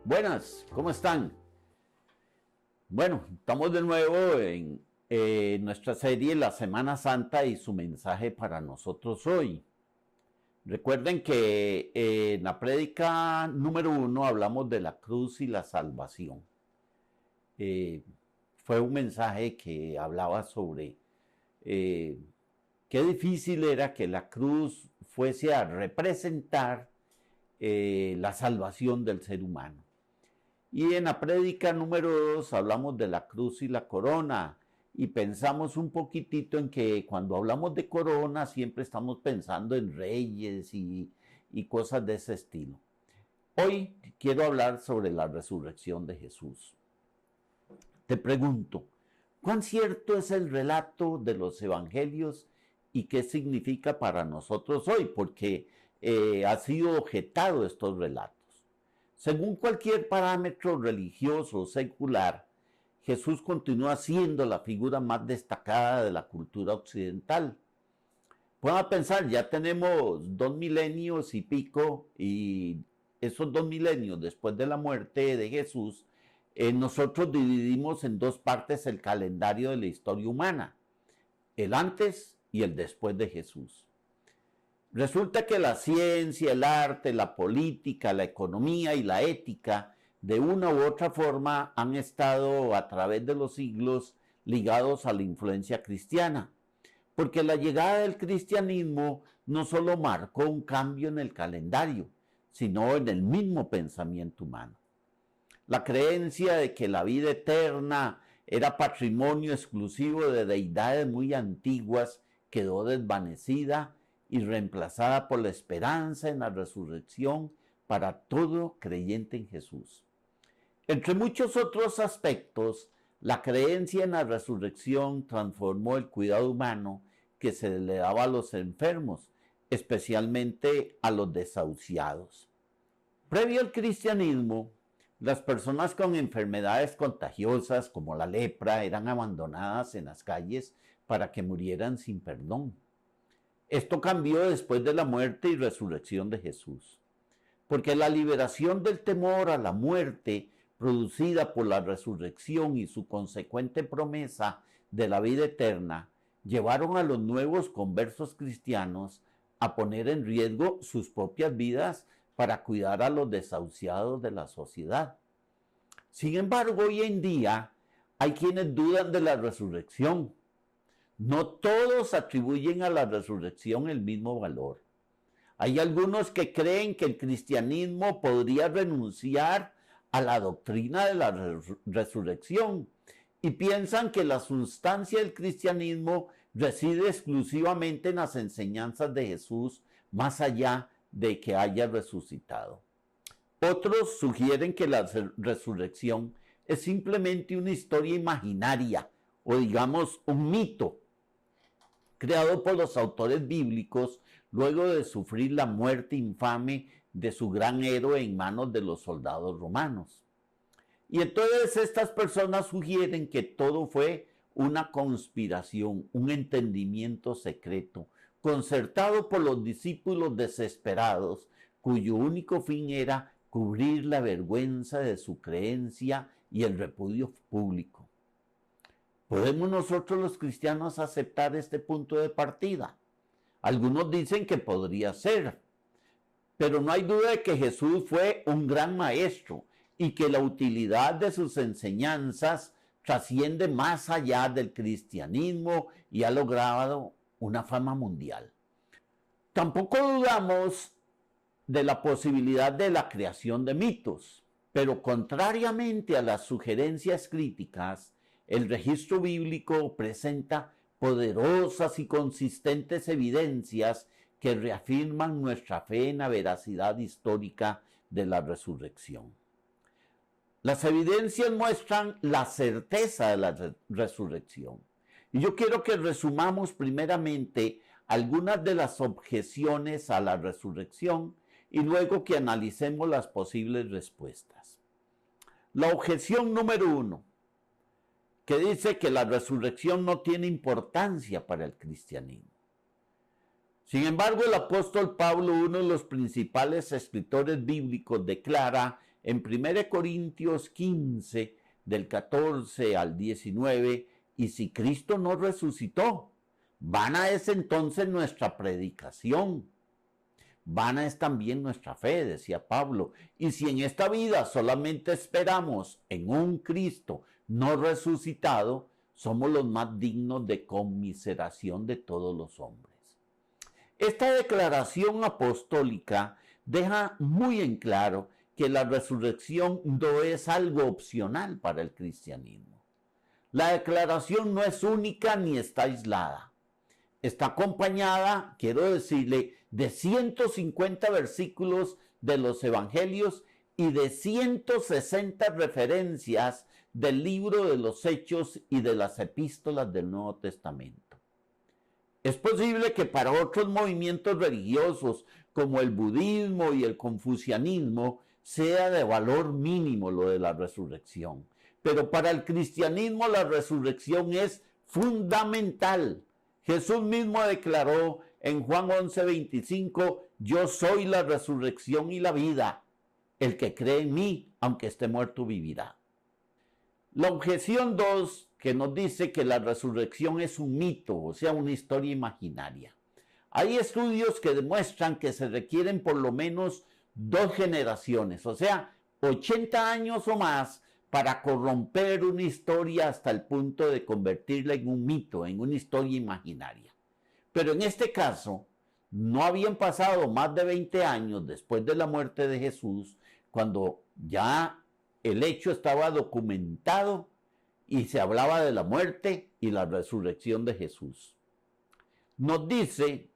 Buenas, ¿cómo están? Bueno, estamos de nuevo en nuestra serie La Semana Santa y su mensaje para nosotros hoy. Recuerden que en la prédica número 1 hablamos de la cruz y la salvación. Fue un mensaje que hablaba sobre qué difícil era que la cruz fuese a representar la salvación del ser humano. Y en la prédica número 2 hablamos de la cruz y la corona y pensamos un poquitito en que cuando hablamos de corona siempre estamos pensando en reyes y cosas de ese estilo. Hoy quiero hablar sobre la resurrección de Jesús. Te pregunto, ¿cuán cierto es el relato de los evangelios y qué significa para nosotros hoy? Porque ha sido objetado estos relatos. Según cualquier parámetro religioso o secular, Jesús continúa siendo la figura más destacada de la cultura occidental. Pueden pensar, ya tenemos 2 milenios y pico, y esos 2 milenios después de la muerte de Jesús, nosotros dividimos en dos partes el calendario de la historia humana, el antes y el después de Jesús. Resulta que la ciencia, el arte, la política, la economía y la ética, de una u otra forma, han estado a través de los siglos ligados a la influencia cristiana. Porque la llegada del cristianismo no solo marcó un cambio en el calendario, sino en el mismo pensamiento humano. La creencia de que la vida eterna era patrimonio exclusivo de deidades muy antiguas quedó desvanecida y reemplazada por la esperanza en la resurrección para todo creyente en Jesús. Entre muchos otros aspectos, la creencia en la resurrección transformó el cuidado humano que se le daba a los enfermos, especialmente a los desahuciados. Previo al cristianismo, las personas con enfermedades contagiosas como la lepra eran abandonadas en las calles para que murieran sin perdón. Esto cambió después de la muerte y resurrección de Jesús, porque la liberación del temor a la muerte producida por la resurrección y su consecuente promesa de la vida eterna llevaron a los nuevos conversos cristianos a poner en riesgo sus propias vidas para cuidar a los desahuciados de la sociedad. Sin embargo, hoy en día hay quienes dudan de la resurrección. No todos atribuyen a la resurrección el mismo valor. Hay algunos que creen que el cristianismo podría renunciar a la doctrina de la resurrección y piensan que la sustancia del cristianismo reside exclusivamente en las enseñanzas de Jesús, más allá de que haya resucitado. Otros sugieren que la resurrección es simplemente una historia imaginaria o digamos un mito creado por los autores bíblicos luego de sufrir la muerte infame de su gran héroe en manos de los soldados romanos. Y entonces estas personas sugieren que todo fue una conspiración, un entendimiento secreto, concertado por los discípulos desesperados, cuyo único fin era cubrir la vergüenza de su creencia y el repudio público. ¿Podemos nosotros los cristianos aceptar este punto de partida? Algunos dicen que podría ser, pero no hay duda de que Jesús fue un gran maestro y que la utilidad de sus enseñanzas trasciende más allá del cristianismo y ha logrado una fama mundial. Tampoco dudamos de la posibilidad de la creación de mitos, pero contrariamente a las sugerencias críticas, el registro bíblico presenta poderosas y consistentes evidencias que reafirman nuestra fe en la veracidad histórica de la resurrección. Las evidencias muestran la certeza de la resurrección. Y yo quiero que resumamos primeramente algunas de las objeciones a la resurrección y luego que analicemos las posibles respuestas. La objeción número 1, que dice que la resurrección no tiene importancia para el cristianismo. Sin embargo, el apóstol Pablo, uno de los principales escritores bíblicos, declara en 1 Corintios 15, del 14 al 19, y si Cristo no resucitó, vana es entonces nuestra predicación, vana es también nuestra fe, decía Pablo. Y si en esta vida solamente esperamos en un Cristo no resucitado, somos los más dignos de conmiseración de todos los hombres. Esta declaración apostólica deja muy en claro que la resurrección no es algo opcional para el cristianismo. La declaración no es única ni está aislada. Está acompañada, quiero decirle, de 150 versículos de los evangelios y de 160 referencias del libro de los Hechos y de las epístolas del Nuevo Testamento. Es posible que para otros movimientos religiosos como el budismo y el confucianismo sea de valor mínimo lo de la resurrección, pero para el cristianismo la resurrección es fundamental. Jesús mismo declaró en Juan 11:25, yo soy la resurrección y la vida. El que cree en mí, aunque esté muerto, vivirá. La objeción 2, que nos dice que la resurrección es un mito, o sea, una historia imaginaria. Hay estudios que demuestran que se requieren por lo menos 2 generaciones, o sea, 80 años o más, para corromper una historia hasta el punto de convertirla en un mito, en una historia imaginaria. Pero en este caso, no habían pasado más de 20 años después de la muerte de Jesús, cuando ya el hecho estaba documentado y se hablaba de la muerte y la resurrección de Jesús. Nos dice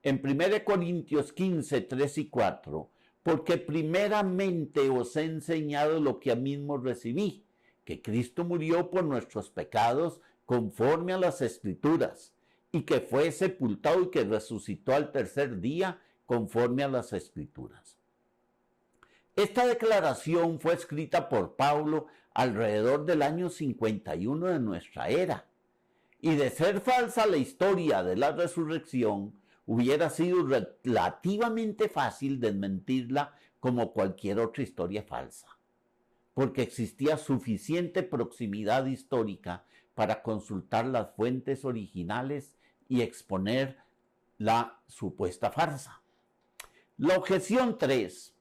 en 1 Corintios 15, 3 y 4, porque primeramente os he enseñado lo que a mí mismo recibí, que Cristo murió por nuestros pecados conforme a las Escrituras, y que fue sepultado y que resucitó al tercer día conforme a las Escrituras. Esta declaración fue escrita por Pablo alrededor del año 51 de nuestra era, y de ser falsa la historia de la resurrección, hubiera sido relativamente fácil desmentirla como cualquier otra historia falsa, porque existía suficiente proximidad histórica para consultar las fuentes originales y exponer la supuesta farsa. La objeción 3,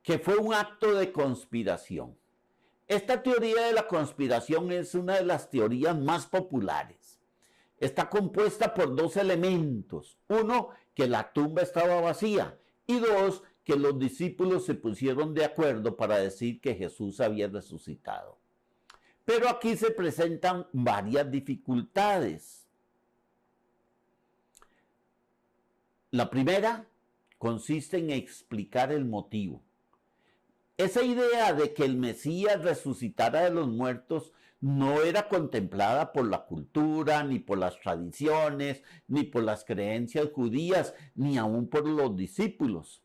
que fue un acto de conspiración. Esta teoría de la conspiración es una de las teorías más populares. Está compuesta por 2 elementos. 1, que la tumba estaba vacía. Y 2, que los discípulos se pusieron de acuerdo para decir que Jesús había resucitado. Pero aquí se presentan varias dificultades. La primera consiste en explicar el motivo. Esa idea de que el Mesías resucitara de los muertos no era contemplada por la cultura, ni por las tradiciones, ni por las creencias judías, ni aún por los discípulos.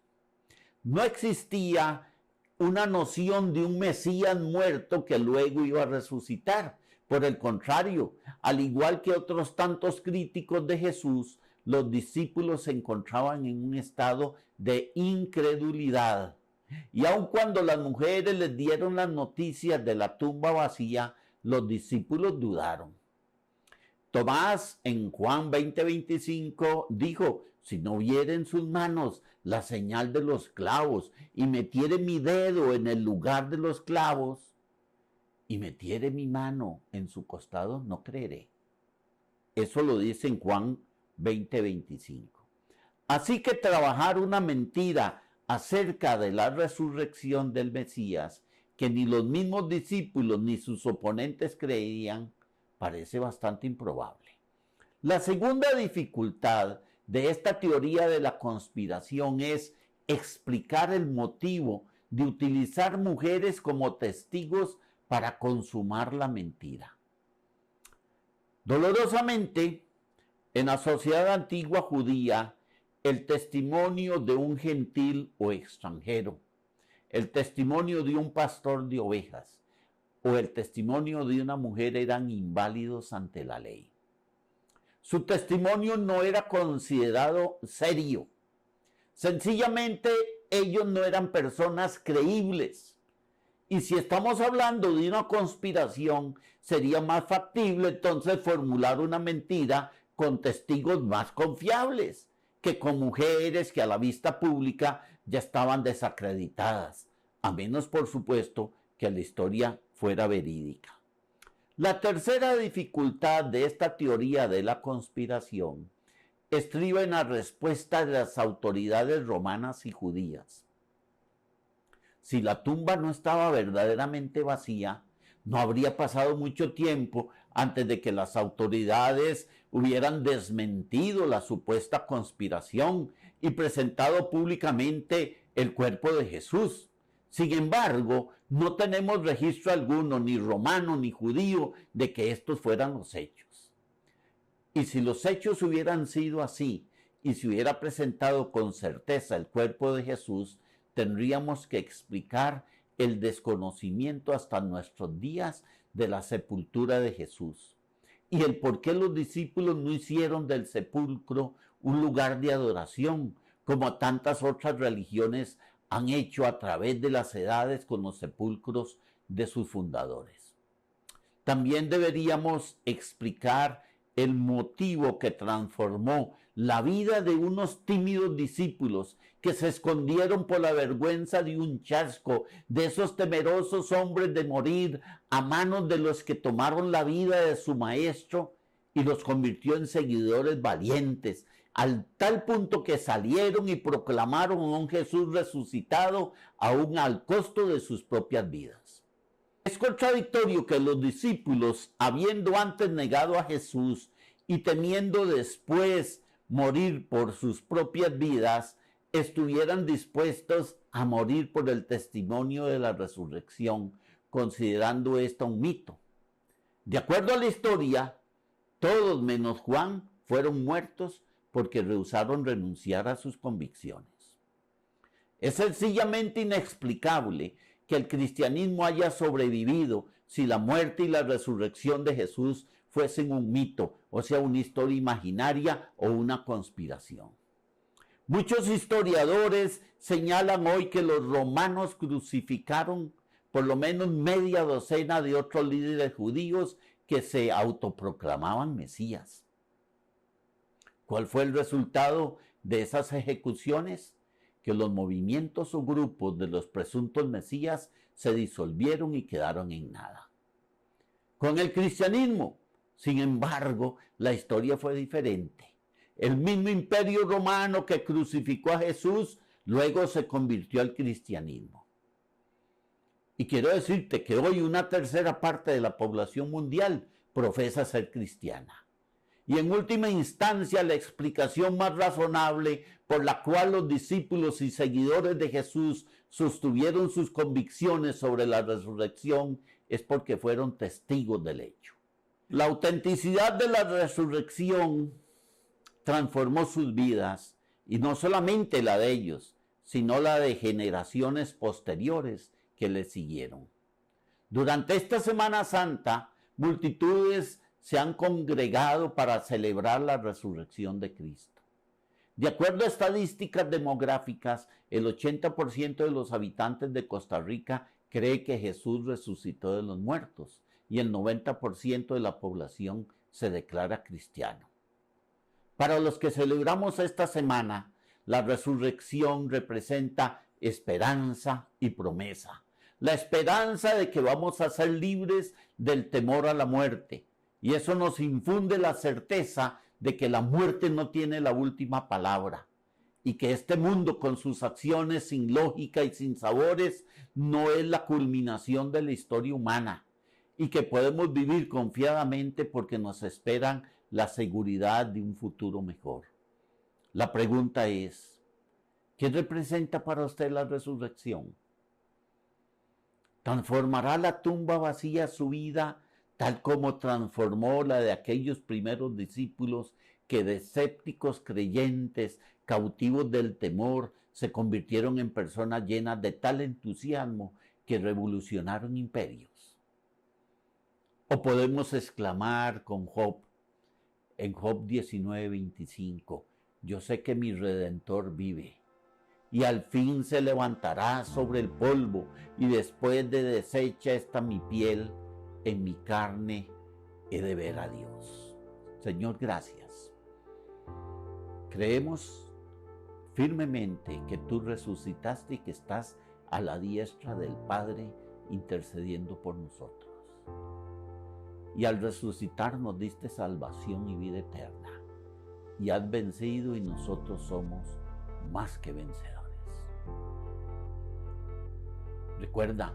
No existía una noción de un Mesías muerto que luego iba a resucitar. Por el contrario, al igual que otros tantos críticos de Jesús, los discípulos se encontraban en un estado de incredulidad. Y aun cuando las mujeres les dieron las noticias de la tumba vacía, los discípulos dudaron. Tomás en Juan 20:25 dijo, si no viere en sus manos la señal de los clavos y metiere mi dedo en el lugar de los clavos y metiere mi mano en su costado, no creeré. Eso lo dice en Juan 20:25. Así que trabajar una mentira acerca de la resurrección del Mesías, que ni los mismos discípulos ni sus oponentes creían, parece bastante improbable. La segunda dificultad de esta teoría de la conspiración es explicar el motivo de utilizar mujeres como testigos para consumar la mentira. Dolorosamente, en la sociedad antigua judía, el testimonio de un gentil o extranjero, el testimonio de un pastor de ovejas o el testimonio de una mujer eran inválidos ante la ley. Su testimonio no era considerado serio. Sencillamente ellos no eran personas creíbles. Y si estamos hablando de una conspiración, sería más factible entonces formular una mentira con testigos más confiables, que con mujeres que a la vista pública ya estaban desacreditadas, a menos por supuesto que la historia fuera verídica. La tercera dificultad de esta teoría de la conspiración estriba en la respuesta de las autoridades romanas y judías. Si la tumba no estaba verdaderamente vacía, no habría pasado mucho tiempo antes de que las autoridades hubieran desmentido la supuesta conspiración y presentado públicamente el cuerpo de Jesús. Sin embargo, no tenemos registro alguno, ni romano ni judío, de que estos fueran los hechos. Y si los hechos hubieran sido así, y se hubiera presentado con certeza el cuerpo de Jesús, tendríamos que explicar el desconocimiento hasta nuestros días de la sepultura de Jesús y el por qué los discípulos no hicieron del sepulcro un lugar de adoración, como tantas otras religiones han hecho a través de las edades con los sepulcros de sus fundadores. También deberíamos explicar el motivo que transformó la vida de unos tímidos discípulos que se escondieron por la vergüenza de un chasco, de esos temerosos hombres de morir a manos de los que tomaron la vida de su maestro y los convirtió en seguidores valientes, al tal punto que salieron y proclamaron a un Jesús resucitado aún al costo de sus propias vidas. Es contradictorio que los discípulos, habiendo antes negado a Jesús y temiendo después morir por sus propias vidas, estuvieran dispuestos a morir por el testimonio de la resurrección, considerando esto un mito. De acuerdo a la historia, todos menos Juan fueron muertos porque rehusaron renunciar a sus convicciones. Es sencillamente inexplicable que el cristianismo haya sobrevivido si la muerte y la resurrección de Jesús fuesen un mito, o sea, una historia imaginaria o una conspiración. Muchos historiadores señalan hoy que los romanos crucificaron por lo menos media docena de otros líderes judíos que se autoproclamaban mesías. ¿Cuál fue el resultado de esas ejecuciones? Que los movimientos o grupos de los presuntos mesías se disolvieron y quedaron en nada. Con el cristianismo, sin embargo, la historia fue diferente. El mismo imperio romano que crucificó a Jesús luego se convirtió al cristianismo. Y quiero decirte que hoy una tercera parte de la población mundial profesa ser cristiana. Y en última instancia, la explicación más razonable por la cual los discípulos y seguidores de Jesús sostuvieron sus convicciones sobre la resurrección es porque fueron testigos del hecho. La autenticidad de la resurrección transformó sus vidas, y no solamente la de ellos, sino la de generaciones posteriores que les siguieron. Durante esta Semana Santa, multitudes se han congregado para celebrar la resurrección de Cristo. De acuerdo a estadísticas demográficas, el 80% de los habitantes de Costa Rica cree que Jesús resucitó de los muertos y el 90% de la población se declara cristiano. Para los que celebramos esta semana, la resurrección representa esperanza y promesa. La esperanza de que vamos a ser libres del temor a la muerte. Y eso nos infunde la certeza de que la muerte no tiene la última palabra y que este mundo con sus acciones sin lógica y sin sabores no es la culminación de la historia humana y que podemos vivir confiadamente porque nos esperan la seguridad de un futuro mejor. La pregunta es, ¿qué representa para usted la resurrección? ¿Transformará la tumba vacía su vida tal como transformó la de aquellos primeros discípulos que de escépticos creyentes, cautivos del temor, se convirtieron en personas llenas de tal entusiasmo que revolucionaron imperios? O podemos exclamar con Job, en Job 19:25, yo sé que mi Redentor vive y al fin se levantará sobre el polvo, y después de deshecha esta mi piel, en mi carne he de ver a Dios. Señor, gracias. Creemos firmemente que tú resucitaste y que estás a la diestra del Padre intercediendo por nosotros. Y al resucitar nos diste salvación y vida eterna. Y has vencido y nosotros somos más que vencedores. Recuerda,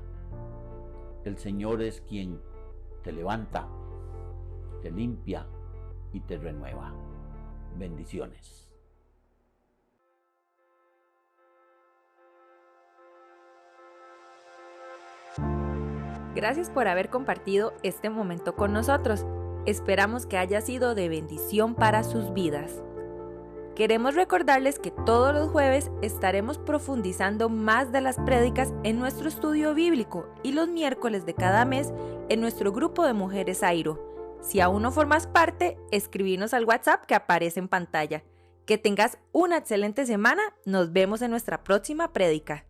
el Señor es quien te levanta, te limpia y te renueva. Bendiciones. Gracias por haber compartido este momento con nosotros. Esperamos que haya sido de bendición para sus vidas. Queremos recordarles que todos los jueves estaremos profundizando más de las prédicas en nuestro estudio bíblico y los miércoles de cada mes en nuestro grupo de Mujeres Airo. Si aún no formas parte, escribinos al WhatsApp que aparece en pantalla. Que tengas una excelente semana. Nos vemos en nuestra próxima prédica.